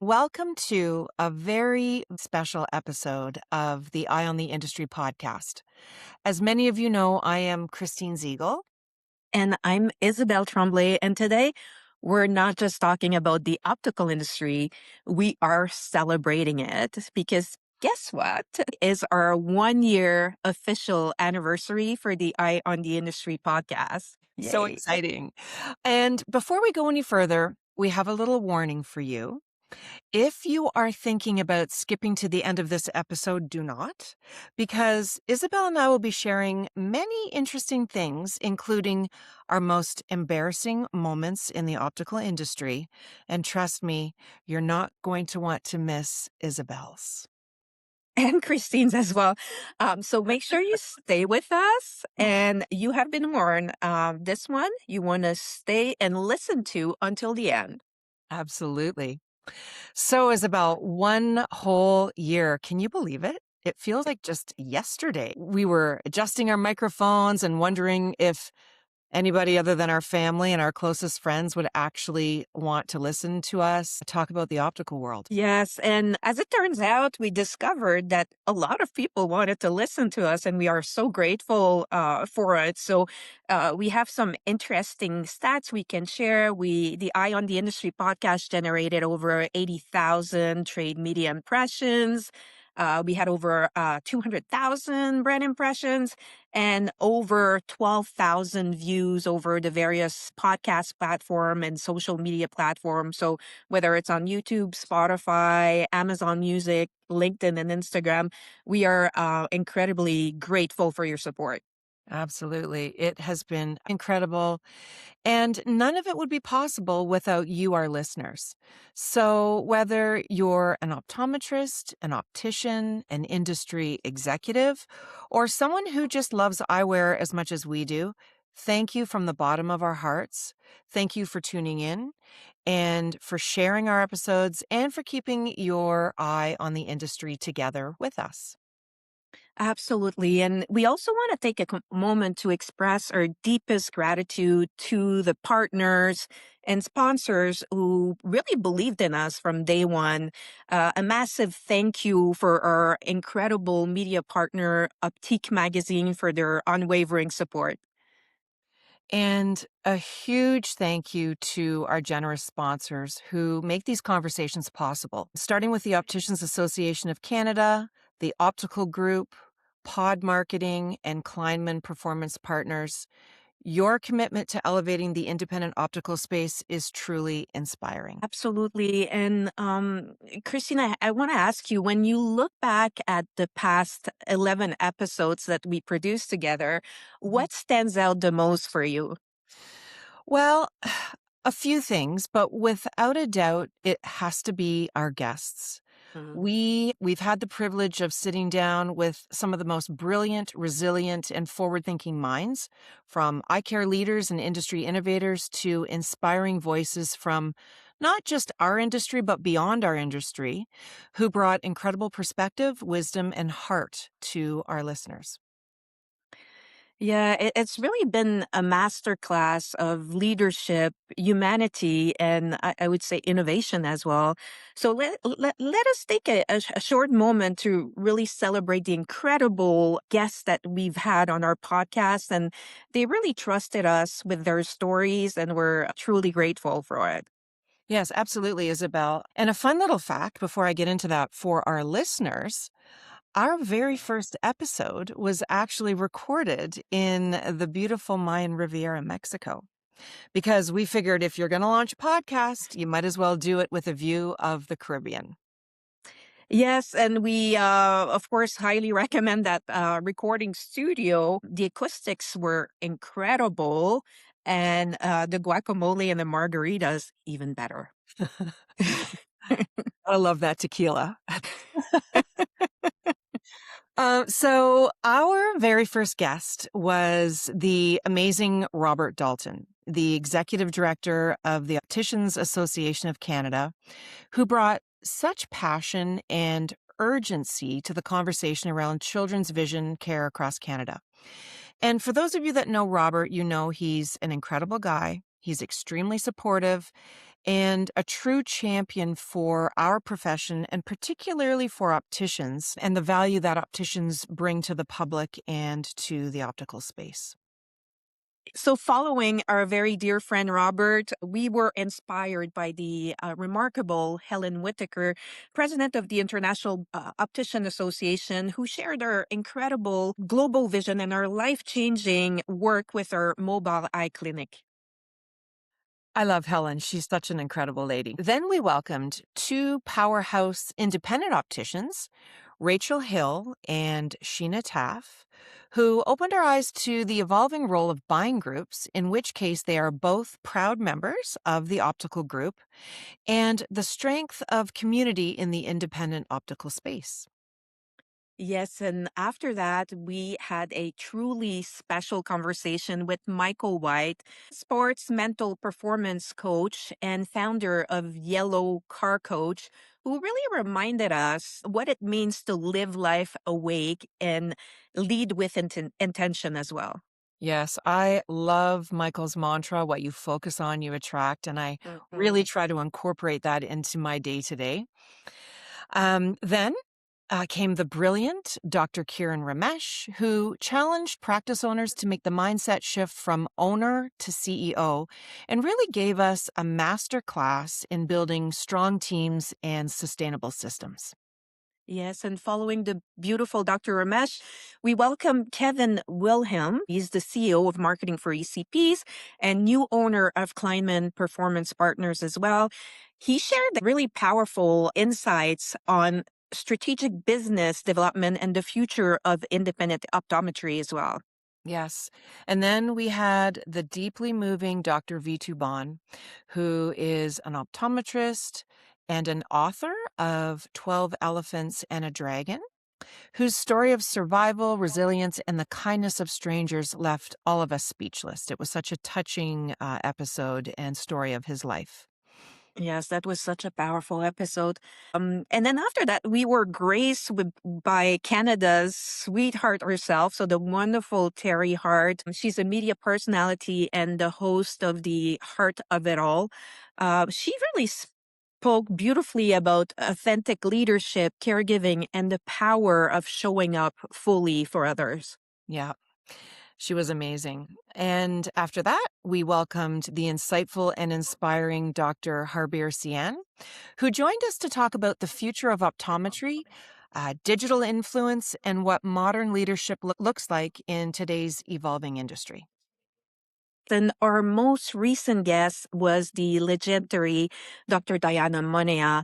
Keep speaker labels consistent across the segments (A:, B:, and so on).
A: Welcome to a very special episode of the Eye on the Industry podcast. As many of you know, I am Christine Zeggil.
B: And I'm Isabelle Tremblay. And today we're not just talking about the optical industry, we are celebrating it because guess what? Is our 1 year official anniversary for the Eye on the Industry podcast.
A: So
B: Yay.
A: exciting. And before we go any further, we have a little warning for you. If you are thinking about skipping to the end of this episode, do not, because Isabelle and I will be sharing many interesting things, including our most embarrassing moments in the optical industry. And trust me, you're not going to want to miss Isabelle's.
B: And Christine's as well. So make sure you stay with us. And you have been warned. This one you want to stay and listen to until the end.
A: Absolutely. So, Isabelle, 1 whole year. Can you believe it? It feels like just yesterday. We were adjusting our microphones and wondering if anybody other than our family and our closest friends would actually want to listen to us talk about the optical world.
B: Yes. And as it turns out, we discovered that a lot of people wanted to listen to us, and we are so grateful for it. So we have some interesting stats we can share. The Eye on the Industry podcast generated over 80,000 trade media impressions. We had over 200,000 brand impressions and over 12,000 views over the various podcast platform and social media platforms. So whether it's on YouTube, Spotify, Amazon Music, LinkedIn, and Instagram, we are incredibly grateful for your support.
A: Absolutely. It has been incredible. And none of it would be possible without you, our listeners. So, whether you're an optometrist, an optician, an industry executive, or someone who just loves eyewear as much as we do, thank you from the bottom of our hearts. Thank you for tuning in and for sharing our episodes and for keeping your eye on the industry together with us.
B: Absolutely. And we also want to take a moment to express our deepest gratitude to the partners and sponsors who really believed in us from day one. A massive thank you for our incredible media partner, Optique Magazine, for their unwavering support.
A: And a huge thank you to our generous sponsors who make these conversations possible, starting with the Opticians Association of Canada, the Optical Group, Pod Marketing, and Cleinman Performance Partners. Your commitment to elevating the independent optical space is truly inspiring.
B: Absolutely. And Christina, I want to ask you, when you look back at the past 11 episodes that we produced together, what stands out the most for you?
A: Well, a few things, but without a doubt, it has to be our guests.
B: Mhm.
A: We've had the privilege of sitting down with some of the most brilliant, resilient, and forward-thinking minds, from Eyecare leaders and industry innovators to inspiring voices from not just our industry, but beyond our industry, who brought incredible perspective, wisdom, and heart to our listeners.
B: Yeah, it's really been a masterclass of leadership, humanity, and I would say innovation as well. So let us take a short moment to really celebrate the incredible guests that we've had on our podcast. And they really trusted us with their stories, and we're truly grateful for it.
A: Yes, absolutely, Isabel. And a fun little fact before I get into that for our listeners, our very first episode was actually recorded in the beautiful Mayan Riviera, Mexico, because we figured if you're going to launch a podcast, you might as well do it with a view of the Caribbean.
B: Yes, and we, of course, highly recommend that recording studio. The acoustics were incredible, and the guacamole and the margaritas even better.
A: I love that tequila. So our very first guest was the amazing Robert Dalton, the executive director of the Opticians Association of Canada, who brought such passion and urgency to the conversation around children's vision care across Canada. And for those of you that know Robert, you know he's an incredible guy. He's extremely supportive, and a true champion for our profession and particularly for opticians and the value that opticians bring to the public and to the optical space.
B: So, following our very dear friend Robert, we were inspired by the remarkable Helen Whitaker, president of the International Optician Association, who shared our incredible global vision and our life changing work with our mobile eye clinic.
A: I love Helen. She's such an incredible lady. Then we welcomed two powerhouse independent opticians, Rachel Hill and Sheena Taff, who opened our eyes to the evolving role of buying groups, in which case they are both proud members of the optical group, and the strength of community in the independent optical space.
B: Yes, and after that, we had a truly special conversation with Michael White, sports mental performance coach and founder of Yellow Car Coach, who really reminded us what it means to live life awake and lead with intention as well.
A: Yes, I love Michael's mantra, what you focus on, you attract, and I really
B: Mhm.
A: try to incorporate that into my day to day. Then came the brilliant Dr. Kiran Ramesh, who challenged practice owners to make the mindset shift from owner to CEO and really gave us a master class in building strong teams and sustainable systems.
B: Yes, and following the beautiful Dr. Ramesh, we welcome Kevin Wilhelm. He's the CEO of marketing for ECPs and new owner of Cleinman Performance Partners as well. He shared really powerful insights on strategic business development and the future of independent optometry as well.
A: Yes. And then we had the deeply moving Dr. Banh, who is an optometrist and an author of 12 Elephants and a Dragon, whose story of survival, resilience, and the kindness of strangers left all of us speechless. It was such a touching episode and story of his life.
B: Yes, that was such a powerful episode. And then after that, we were graced by Canada's sweetheart herself. So the wonderful Teri Hart. She's a media personality and the host of the Heart of It All. She really spoke beautifully about authentic leadership, caregiving, and the power of showing up fully for others.
A: Yeah. She was amazing. And after that, we welcomed the insightful and inspiring Dr. Harbir Sian, who joined us to talk about the future of optometry, digital influence, and what modern leadership looks like in today's evolving industry.
B: Then our most recent guest was the legendary Dr. Diana Monea.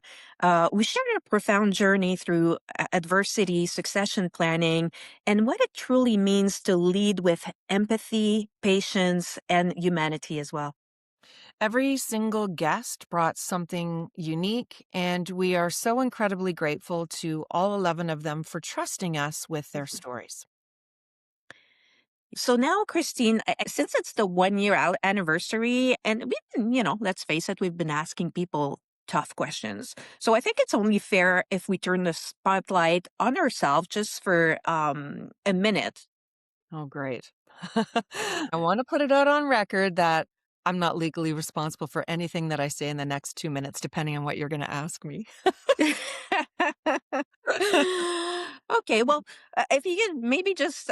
B: We shared a profound journey through adversity, succession planning, and what it truly means to lead with empathy, patience, and humanity as well.
A: Every single guest brought something unique, and we are so incredibly grateful to all 11 of them for trusting us with their stories.
B: So now, Christine, since it's the 1 year out anniversary, and we've been, let's face it, we've been asking people tough questions. So I think it's only fair if we turn the spotlight on ourselves just for a minute.
A: Oh, great. I want to put it out on record that I'm not legally responsible for anything that I say in the next 2 minutes, depending on what you're going to ask me.
B: Okay, well, if you could maybe just,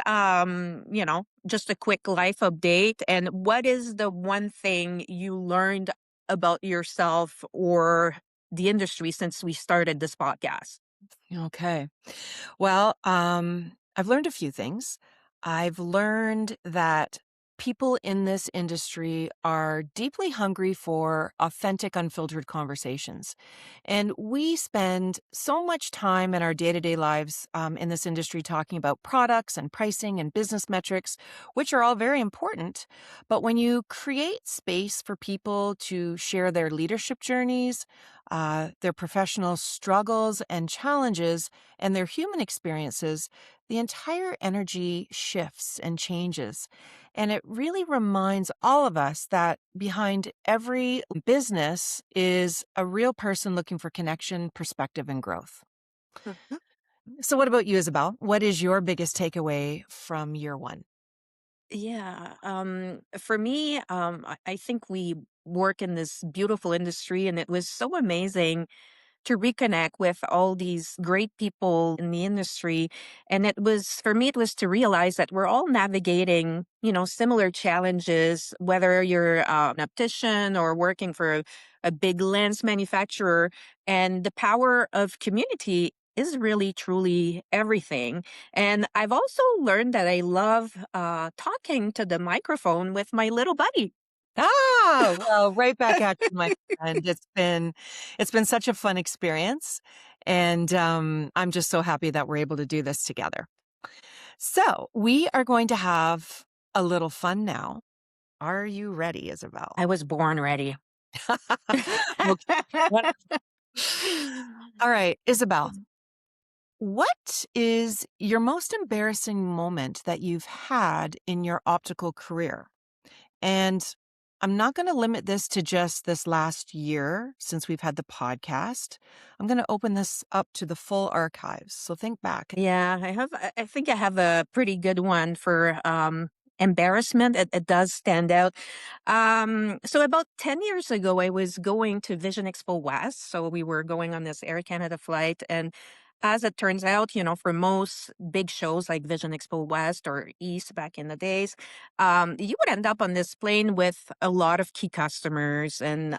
B: just a quick life update, and what is the one thing you learned about yourself or the industry since we started this podcast?
A: Okay. Well, I've learned a few things. I've learned that people in this industry are deeply hungry for authentic, unfiltered conversations. And we spend so much time in our day to day lives in this industry talking about products and pricing and business metrics, which are all very important. But when you create space for people to share their leadership journeys, their professional struggles and challenges, and their human experiences, the entire energy shifts and changes. And it really reminds all of us that behind every business is a real person looking for connection, perspective, and growth.
B: Mhm.
A: So, what about you, Isabel? What is your biggest takeaway from year one?
B: Yeah, for me, I think we work in this beautiful industry, and it was so amazing to reconnect with all these great people in the industry. And it was, for me, it was to realize that we're all navigating, similar challenges, whether you're an optician or working for a big lens manufacturer. And the power of community is really, truly everything. And I've also learned that I love talking to the microphone with my little buddy.
A: Well, right back at you, my friend. It's been such a fun experience, and I'm just so happy that we're able to do this together. So we are going to have a little fun now. Are you ready, Isabel?
B: I was born ready.
A: Okay. What- All right, Isabel. What is your most embarrassing moment that you've had in your optical career? And I'm not going to limit this to just this last year since we've had the podcast. I'm going to open this up to the full archives. So think back.
B: Yeah, I think I have a pretty good one for embarrassment. It does stand out. So about 10 years ago, I was going to Vision Expo West. So we were going on this Air Canada flight. And as it turns out, for most big shows like Vision Expo West or East back in the days, you would end up on this plane with a lot of key customers. And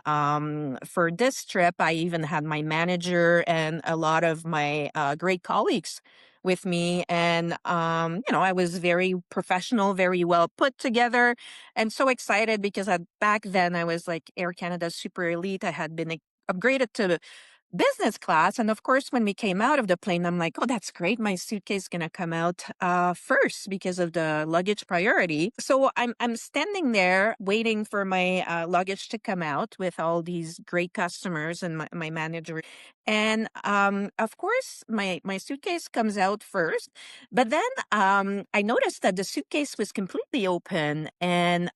B: for this trip, I even had my manager and a lot of my great colleagues with me. And, I was very professional, very well put together, and so excited because back then I was like Air Canada super elite. I had been upgraded to business class. And of course, when we came out of the plane, I'm like, oh, that's great. My suitcase is going to come out first because of the luggage priority. So I'm standing there waiting for my luggage to come out with all these great customers and my manager. And of course, my suitcase comes out first. But then I noticed that the suitcase was completely open. And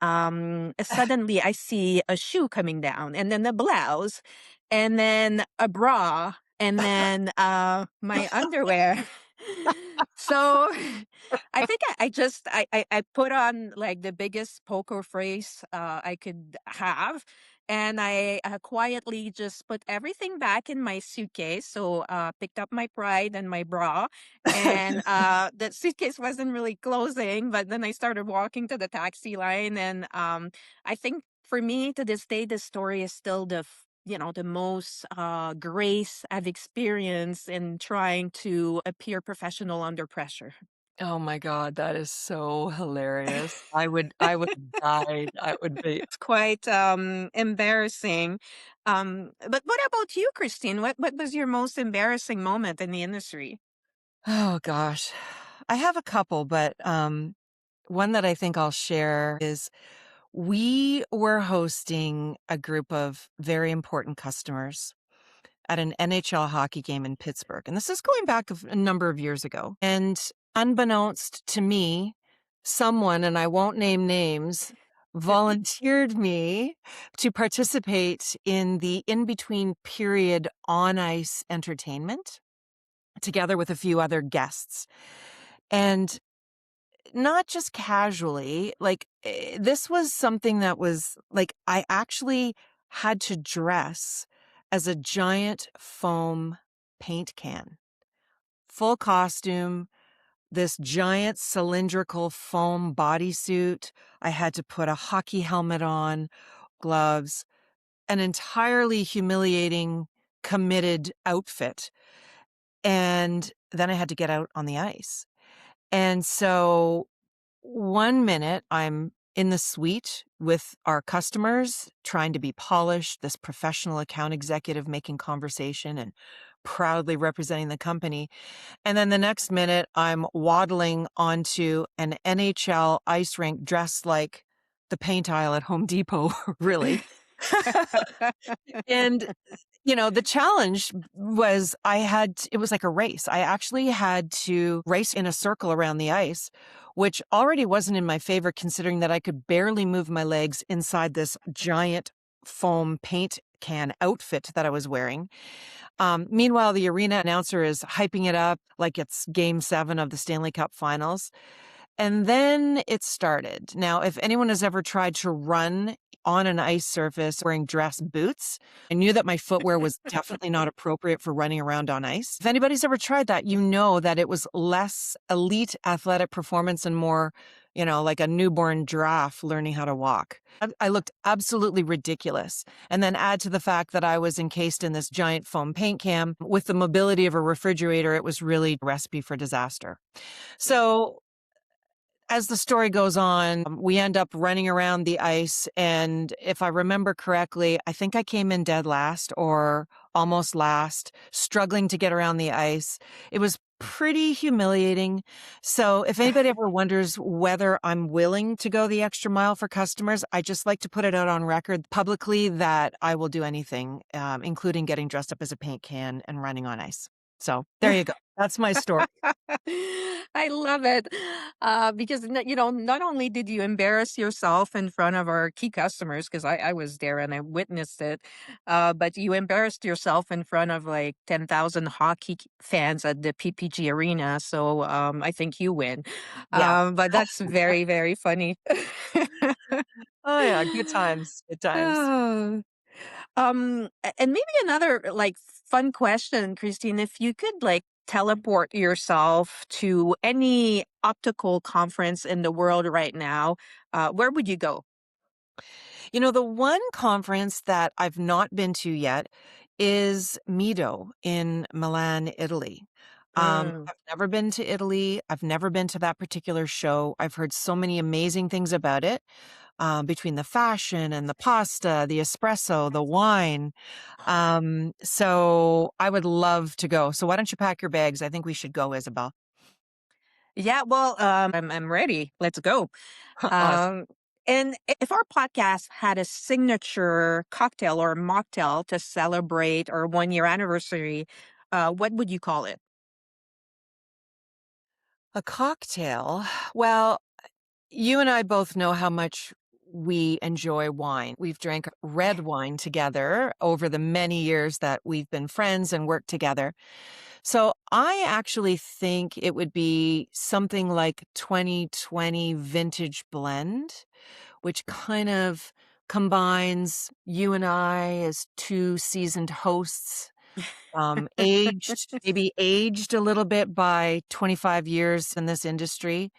B: suddenly I see a shoe coming down and then a blouse and then a bra, and then my underwear. So I think I just I put on like the biggest poker face I could have, and I quietly just put everything back in my suitcase. So picked up my pride and my bra, and the suitcase wasn't really closing. But then I started walking to the taxi line, and I think for me to this day, this story is still the most grace I've experienced in trying to appear professional under pressure.
A: Oh my God, that is so hilarious. I would have died. I would be.
B: It's quite embarrassing. But what about you, Christine? What was your most embarrassing moment in the industry?
A: Oh gosh. I have a couple, but one that I think I'll share is we were hosting a group of very important customers at an NHL hockey game in Pittsburgh. And this is going back a number of years ago. And unbeknownst to me, someone, and I won't name names, volunteered me to participate in the in between period on ice entertainment together with a few other guests. And not just casually, like this was something that was like I actually had to dress as a giant foam paint can, full costume, this giant cylindrical foam bodysuit. I had to put a hockey helmet on, gloves, an entirely humiliating, committed outfit. And then I had to get out on the ice. And so one minute I'm in the suite with our customers trying to be polished, this professional account executive making conversation and proudly representing the company. And then the next minute I'm waddling onto an NHL ice rink dressed like the paint aisle at Home Depot, really. And the challenge was it was like a race. I actually had to race in a circle around the ice, which already wasn't in my favor considering that I could barely move my legs inside this giant foam paint can outfit that I was wearing. Meanwhile, the arena announcer is hyping it up like it's Game 7 of the Stanley Cup Finals. And then it started. Now, if anyone has ever tried to run on an ice surface wearing dress boots. I knew that my footwear was definitely not appropriate for running around on ice. If anybody's ever tried that, you know that it was less elite athletic performance and more, like a newborn giraffe learning how to walk. I looked absolutely ridiculous. And then add to the fact that I was encased in this giant foam paint can with the mobility of a refrigerator, it was really a recipe for disaster. So as the story goes on, we end up running around the ice. And if I remember correctly, I think I came in dead last or almost last, struggling to get around the ice. It was pretty humiliating. So if anybody ever wonders whether I'm willing to go the extra mile for customers, I just like to put it out on record publicly that I will do anything, including getting dressed up as a paint can and running on ice. So there you go. That's my story.
B: I love it because not only did you embarrass yourself in front of our key customers, because I was there and I witnessed it, but you embarrassed yourself in front of like 10,000 fans at the PPG Arena. So I think you win.
A: Yeah.
B: But that's very, very funny.
A: Oh, yeah. Good times. Good times.
B: Oh. And maybe another like fun question, Christine, if you could like teleport yourself to any optical conference in the world right now, where would you go?
A: The one conference that I've not been to yet is Mido in Milan, Italy.
B: Mm.
A: I've never been to Italy. I've never been to that particular show. I've heard so many amazing things about it, between the fashion and the pasta, the espresso, the wine. So I would love to go. So why don't you pack your bags? I think we should go, Isabel.
B: Yeah, well, I'm ready. Let's go.
A: Awesome.
B: Um, and if our podcast had a signature cocktail or mocktail to celebrate our 1 year anniversary, what would you call it?
A: A cocktail. Well, you and I both know how much we enjoy wine. We've drank red wine together over the many years that we've been friends and worked together. So I actually think it would be something like 2020 vintage blend, which kind of combines you and I as two seasoned hosts, maybe aged a little bit by 25 years in this industry.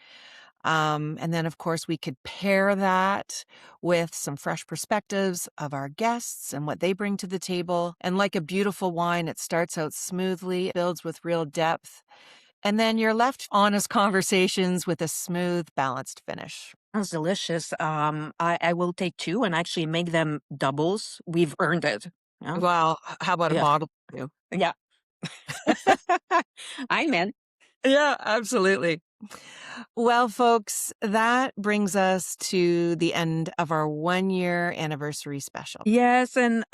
A: And then, of course, we could pair that with some fresh perspectives of our guests and what they bring to the table. And like a beautiful wine, it starts out smoothly, builds with real depth, and then you're left honest conversations with a smooth, balanced finish.
B: Sounds delicious. I will take two and actually make them doubles. We've earned it. Yeah.
A: Well, how about a
B: Yeah.
A: bottle too?
B: Yeah. I'm in.
A: Yeah, absolutely. Well, folks, that brings us to the end of our 1 year anniversary special.
B: Yes, and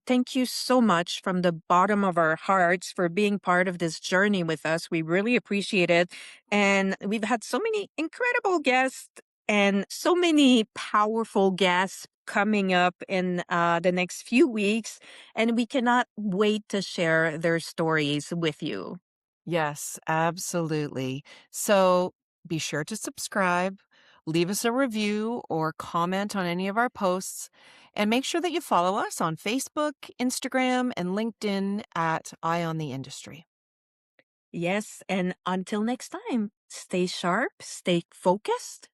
B: thank you so much from the bottom of our hearts for being part of this journey with us. We really appreciate it. And we've had so many incredible guests and so many powerful guests coming up in the next few weeks. And we cannot wait to share their stories with you.
A: Yes, absolutely. So be sure to subscribe, leave us a review or comment on any of our posts, and make sure that you follow us on Facebook, Instagram, and LinkedIn at Eye on the Industry.
B: Yes, and until next time, stay sharp, stay focused.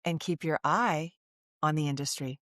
A: And keep your eye on the industry.